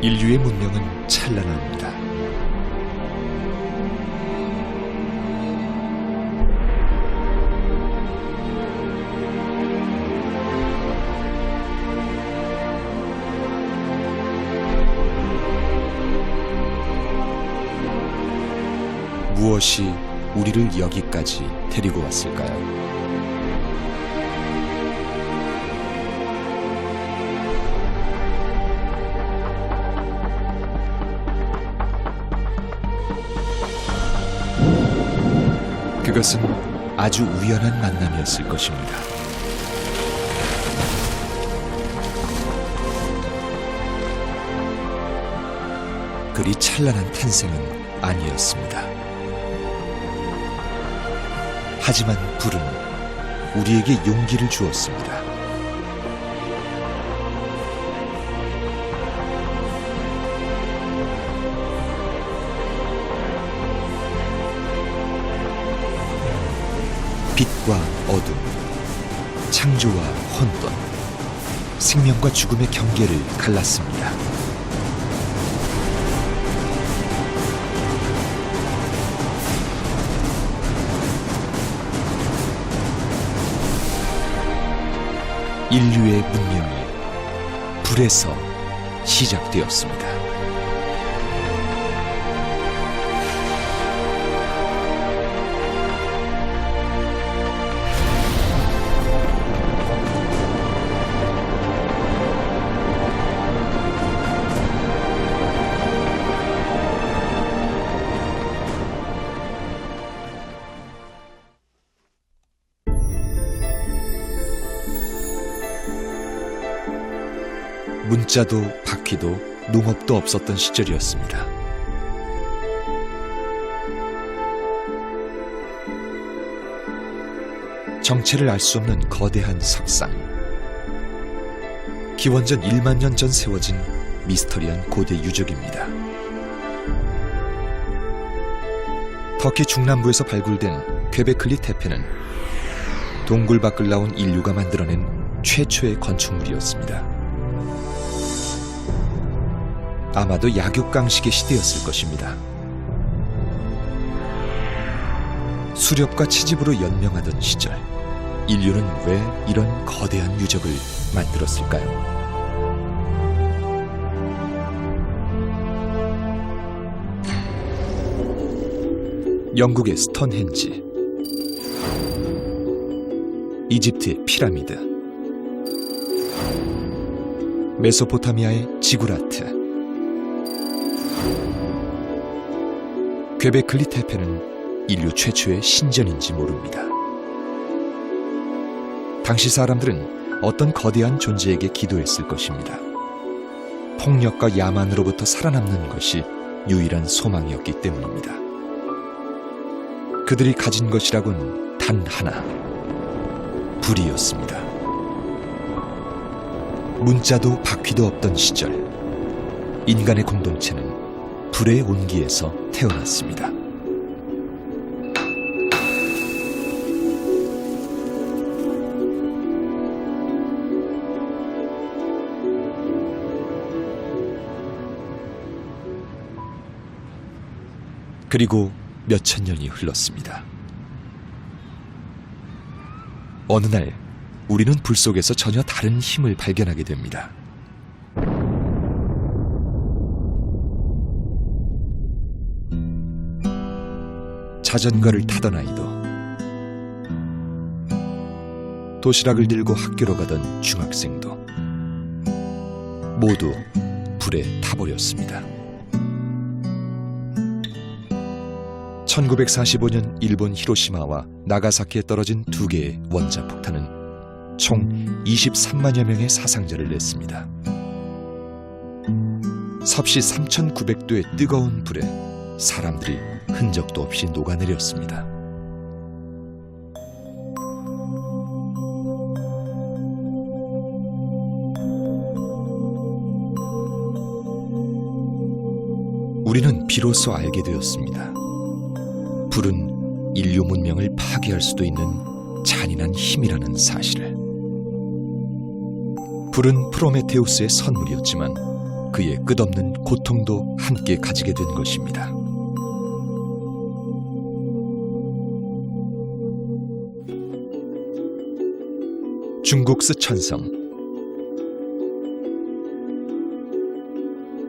인류의 문명은 찬란합니다. 무엇이 우리를 여기까지 데리고 왔을까요? 그것은 아주 우연한 만남이었을 것입니다. 그리 찬란한 탄생은 아니었습니다. 하지만 불은 우리에게 용기를 주었습니다. 빛과 어둠, 창조와 혼돈, 생명과 죽음의 경계를 갈랐습니다. 인류의 문명이 불에서 시작되었습니다. 문자도 바퀴도 농업도 없었던 시절이었습니다. 정체를 알 수 없는 거대한 석상, 기원전 1만 년 전 세워진 미스터리한 고대 유적입니다. 터키 중남부에서 발굴된 퀘베클리 테페는 동굴 밖을 나온 인류가 만들어낸 최초의 건축물이었습니다. 아마도 약육강식의 시대였을 것입니다. 수렵과 채집으로 연명하던 시절, 인류는 왜 이런 거대한 유적을 만들었을까요? 영국의 스톤헨지, 이집트의 피라미드, 메소포타미아의 지구라트, 퀘베클리 테페는 인류 최초의 신전인지 모릅니다. 당시 사람들은 어떤 거대한 존재에게 기도했을 것입니다. 폭력과 야만으로부터 살아남는 것이 유일한 소망이었기 때문입니다. 그들이 가진 것이라곤 단 하나, 불이었습니다. 문자도 바퀴도 없던 시절, 인간의 공동체는 불의 온기에서 태어났습니다. 그리고 몇천 년이 흘렀습니다. 어느 날 우리는 불 속에서 전혀 다른 힘을 발견하게 됩니다. 자전거를 타던 아이도, 도시락을 들고 학교로 가던 중학생도 모두 불에 타버렸습니다. 1945년 일본 히로시마와 나가사키에 떨어진 두 개의 원자폭탄은 총 23만여 명의 사상자를 냈습니다. 섭씨 3,900도의 뜨거운 불에 사람들이 흔적도 없이 녹아내렸습니다. 우리는 비로소 알게 되었습니다. 불은 인류 문명을 파괴할 수도 있는 잔인한 힘이라는 사실을. 불은 프로메테우스의 선물이었지만 그의 끝없는 고통도 함께 가지게 된 것입니다. 중국 스촨성,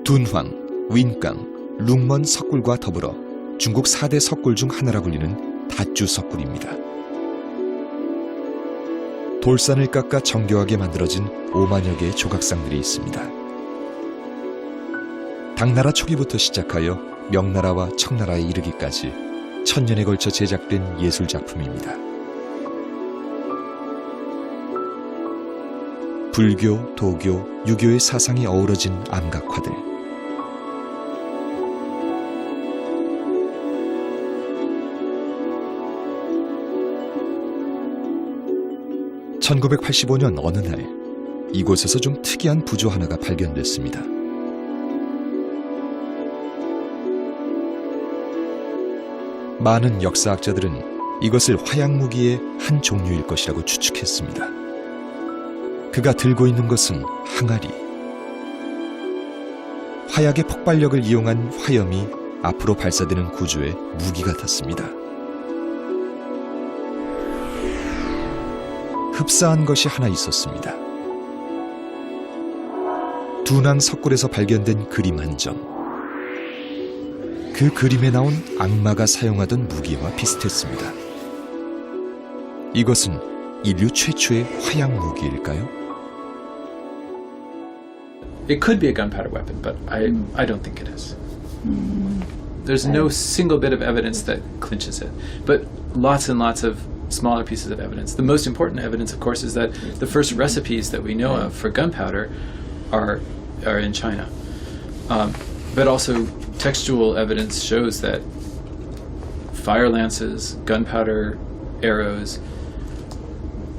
둔황, 윈강, 룽먼 석굴과 더불어 중국 4대 석굴 중 하나라 불리는 다주 석굴입니다. 돌산을 깎아 정교하게 만들어진 5만여 개의 조각상들이 있습니다. 당나라 초기부터 시작하여 명나라와 청나라에 이르기까지 천년에 걸쳐 제작된 예술작품입니다. 불교, 도교, 유교의 사상이 어우러진 암각화들. (1985년) 어느 날 이곳에서 좀 특이한 부조 하나가 발견됐습니다. 많은 역사학자들은 이것을 화약무기의 한 종류일 것이라고 추측했습니다. 그가 들고 있는 것은 항아리. 화약의 폭발력을 이용한 화염이 앞으로 발사되는 구조의 무기 같았습니다. 흡사한 것이 하나 있었습니다. 둔왕 석굴에서 발견된 그림 한 점. 그 그림에 나온 악마가 사용하던 무기와 비슷했습니다. 이것은 인류 최초의 화약 무기일까요? It could be a gunpowder weapon, but I don't think it is. There's no single bit of evidence that clinches it, but lots and lots of smaller pieces of evidence. The most important evidence, of course, is that the first recipes that we know of for gunpowder are in China. But also textual evidence shows that fire lances, gunpowder arrows,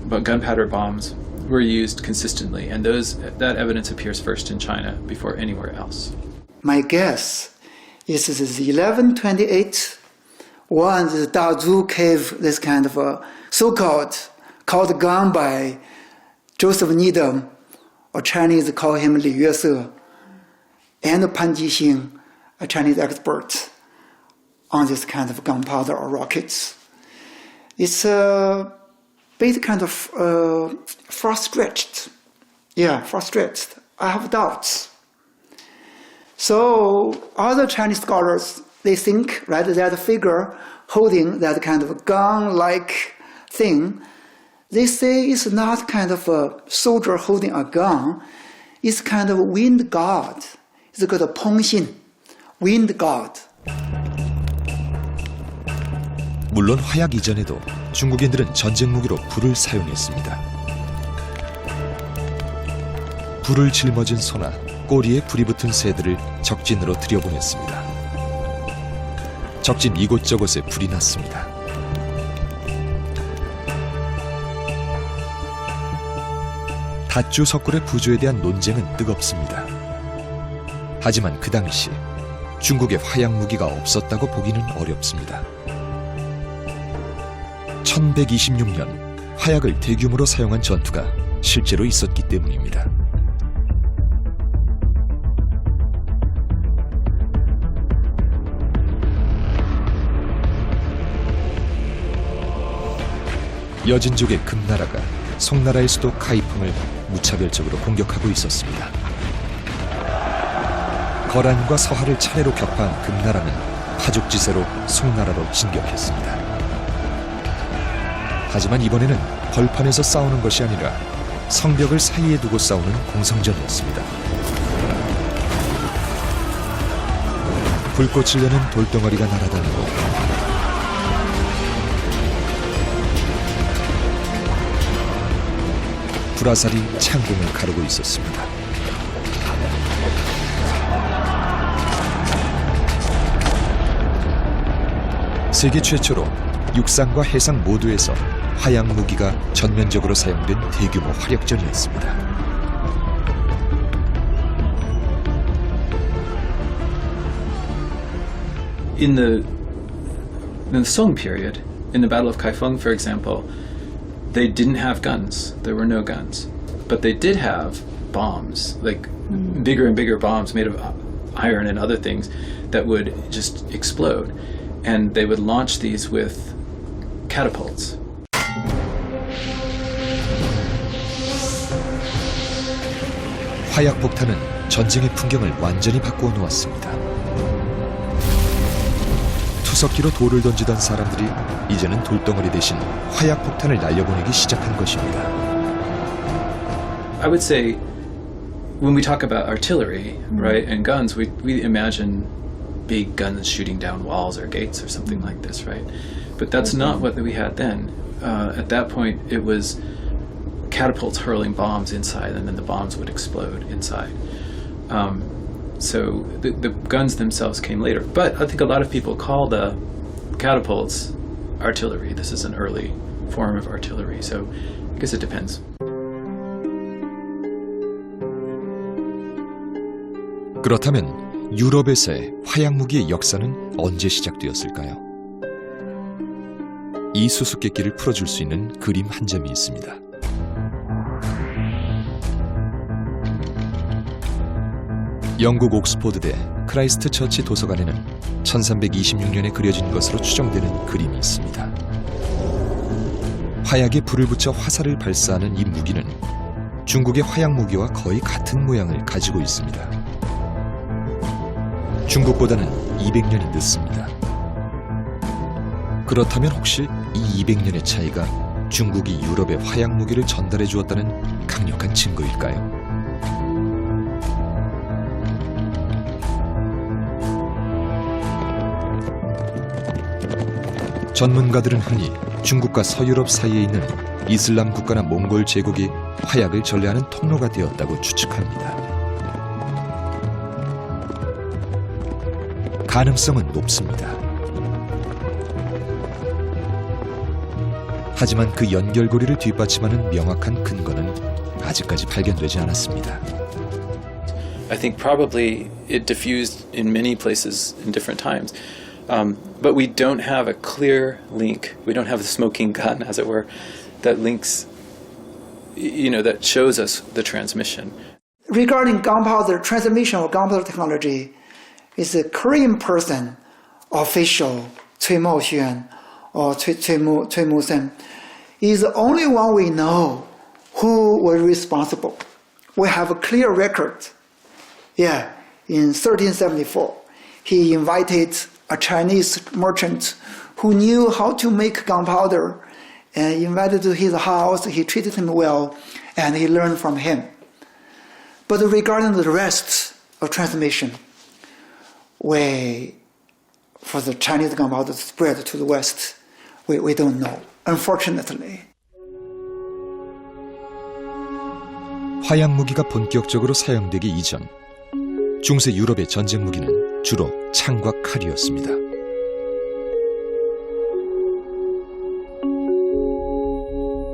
but gunpowder bombs were used consistently, and that evidence appears first in China before anywhere else. My guess is this is 1128 when the Dazhu gave this kind of a so-called called gun by Joseph Needham, or Chinese call him Li Yuese, and Pan Jixing, a Chinese expert on this kind of gunpowder or rockets. It's a bit kind of far-stretched. Yeah, far-stretched. I have doubts. So other Chinese scholars, they think, right, that figure holding that kind of gun-like thing, they say it's not kind of a soldier holding a gun, it's kind of wind god. It's called Pengxin, wind god. 물론 화약 이전에도 중국인들은 전쟁 무기로 불을 사용했습니다. 불을 짊어진 소나 꼬리에 불이 붙은 새들을 적진으로 들여보냈습니다. 적진 이곳저곳에 불이 났습니다. 다주 석굴의 부조에 대한 논쟁은 뜨겁습니다. 하지만 그 당시 중국에 화약 무기가 없었다고 보기는 어렵습니다. 1126년 화약을 대규모로 사용한 전투가 실제로 있었기 때문입니다. 여진족의 금나라가 송나라의 수도 카이펑을 무차별적으로 공격하고 있었습니다. 거란과 서하를 차례로 격파한 금나라는 파죽지세로 송나라로 진격했습니다. 하지만 이번에는 벌판에서 싸우는 것이 아니라 성벽을 사이에 두고 싸우는 공성전이었습니다. 불꽃을 내는 돌덩어리가 날아다니고 불화살이 창공을 가르고 있었습니다. 세계 최초로 육상과 해상 모두에서 화약 무기가 전면적으로 사용된 대규모 화력전이었습니다. In the Song period, in the Battle of Kaifeng, for example, they didn't have guns. There were no guns. But they did have bombs, like bigger and bigger bombs made of iron and other things that would just explode. And they would launch these with catapults. 화약폭탄은 전쟁의 풍경을 완전히 바꾸어 놓았습니다. 투석기로 돌을 던지던 사람들이 이제는 돌덩어리 대신 화약폭탄을 날려보내기 시작한 것입니다. I would say when we talk about artillery, right, and guns, we imagine big guns shooting down walls or gates or something like this, right? But that's not what we had then. At that point, it was catapults hurling bombs inside, and then the bombs would explode inside. So the guns themselves came later. But I think a lot of people call the catapults artillery. This is an early form of artillery, so I guess it depends. 그렇다면 유럽에서의 화약무기의 역사는 언제 시작되었을까요? 이 수수께끼를 풀어줄 수 있는 그림 한 점이 있습니다. 영국 옥스포드대 크라이스트 처치 도서관에는 1326년에 그려진 것으로 추정되는 그림이 있습니다. 화약에 불을 붙여 화살을 발사하는 이 무기는 중국의 화약무기와 거의 같은 모양을 가지고 있습니다. 중국보다는 200년이 늦습니다. 그렇다면 혹시 이 200년의 차이가 중국이 유럽에 화약무기를 전달해 주었다는 강력한 증거일까요? 전문가들은 흔히 중국과 서유럽 사이에 있는 이슬람 국가나 몽골 제국이 화약을 전래하는 통로가 되었다고 추측합니다. 가능성은 높습니다. 하지만 그 연결고리를 뒷받침하는 명확한 근거는 아직까지 발견되지 않았습니다. I think probably it diffused in many places in different times. But we don't have a clear link. We don't have the smoking gun, as it were, that links, that shows us the transmission. Regarding gunpowder transmission or gunpowder technology, is a Korean person, official Cui Moxuan or Cui Musen, is the only one we know who was responsible. We have a clear record. Yeah, in 1374, he invited a Chinese merchant who knew how to make gunpowder and invited to his house. He treated him well and he learned from him. But regarding the rest of transmission, for the Chinese gunpowder to spread to the West, we don't know, unfortunately. 화약무기가 본격적으로 사용되기 이전 중세 유럽의 전쟁 무기는 주로 창과 칼이었습니다.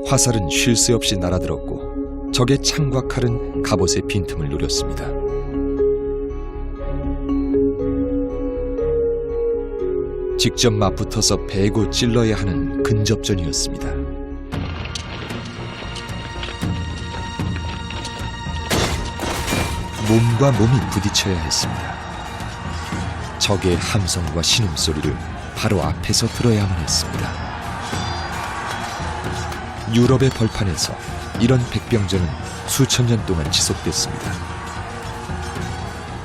화살은 쉴 새 없이 날아들었고 적의 창과 칼은 갑옷의 빈틈을 노렸습니다. 직접 맞붙어서 베고 찔러야 하는 근접전이었습니다. 몸과 몸이 부딪혀야 했습니다. 적의 함성과 신음소리를 바로 앞에서 들어야만 했습니다. 유럽의 벌판에서 이런 백병전은 수천 년 동안 지속됐습니다.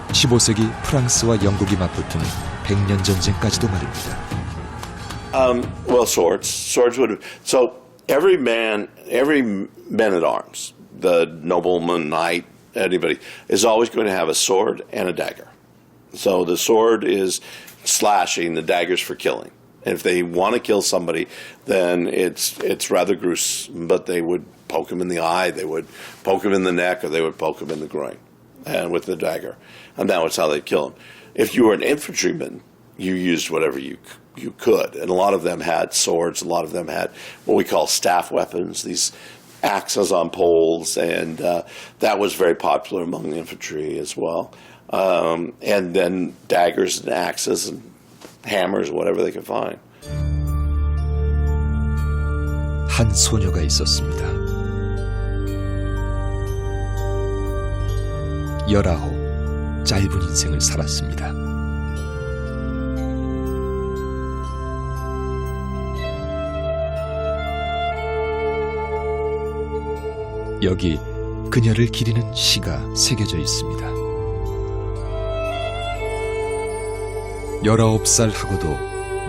15세기 프랑스와 영국이 맞붙은 백년 전쟁까지도 말입니다. Well, swords would have. So every man at arms, the nobleman, knight, anybody, is always going to have a sword and a dagger. So the sword is slashing, the dagger's for killing. And if they want to kill somebody, then it's rather gruesome, but they would poke him in the eye, they would poke him in the neck, or they would poke him in the groin, and with the dagger. And that was how they'd kill him. If you were an infantryman, you used whatever you could. And a lot of them had swords, a lot of them had what we call staff weapons, these axes on poles, and that was very popular among the infantry as well. And then daggers and axes and hammers, whatever they could find. 한 소녀가 있었습니다. 19 짧은 인생을 살았습니다. 여기 그녀를 기리는 시가 새겨져 있습니다. 19살 하고도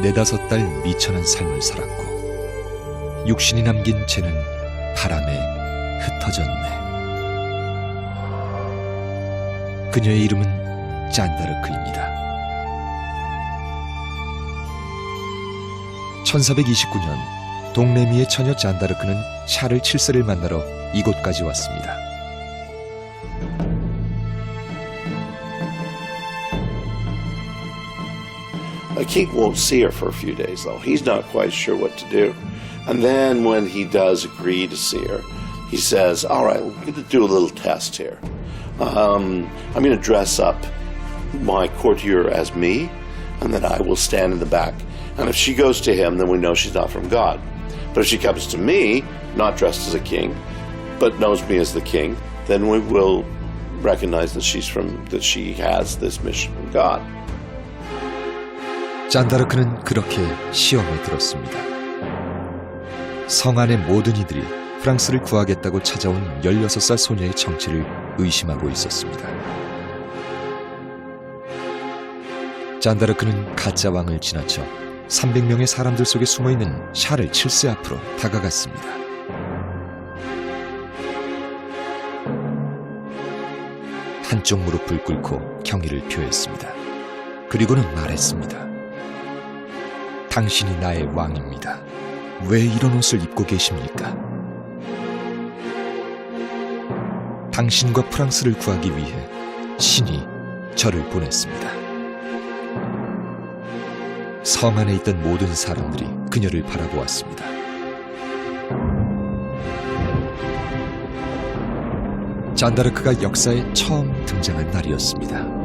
4-5달 미천한 삶을 살았고 육신이 남긴 죄는 바람에 흩어졌네. 그녀의 이름은 잔다르크입니다. 1429년 동레미의 처녀 잔다르크는 샤를 7세를 만나러 이곳까지 왔습니다. The king won't see her for a few days, though. He's not quite sure what to do. And then when he does agree to see her, he says, all right, we're going to do a little test here. I'm going to dress up my courtier as me, and then I will stand in the back. And if she goes to him, then we know she's not from God. But if she comes to me, not dressed as a king, but knows me as the king, then we will recognize that she has this mission from God. 잔다르크는 그렇게 시험에 들었습니다. 성 안의 모든 이들이 프랑스를 구하겠다고 찾아온 16살 소녀의 정체를 의심하고 있었습니다. 잔다르크는 가짜 왕을 지나쳐 300명의 사람들 속에 숨어있는 샤를 7세 앞으로 다가갔습니다. 한쪽 무릎을 꿇고 경의를 표했습니다. 그리고는 말했습니다. 당신이 나의 왕입니다. 왜 이런 옷을 입고 계십니까? 당신과 프랑스를 구하기 위해 신이 저를 보냈습니다. 성 안에 있던 모든 사람들이 그녀를 바라보았습니다. 잔다르크가 역사에 처음 등장한 날이었습니다.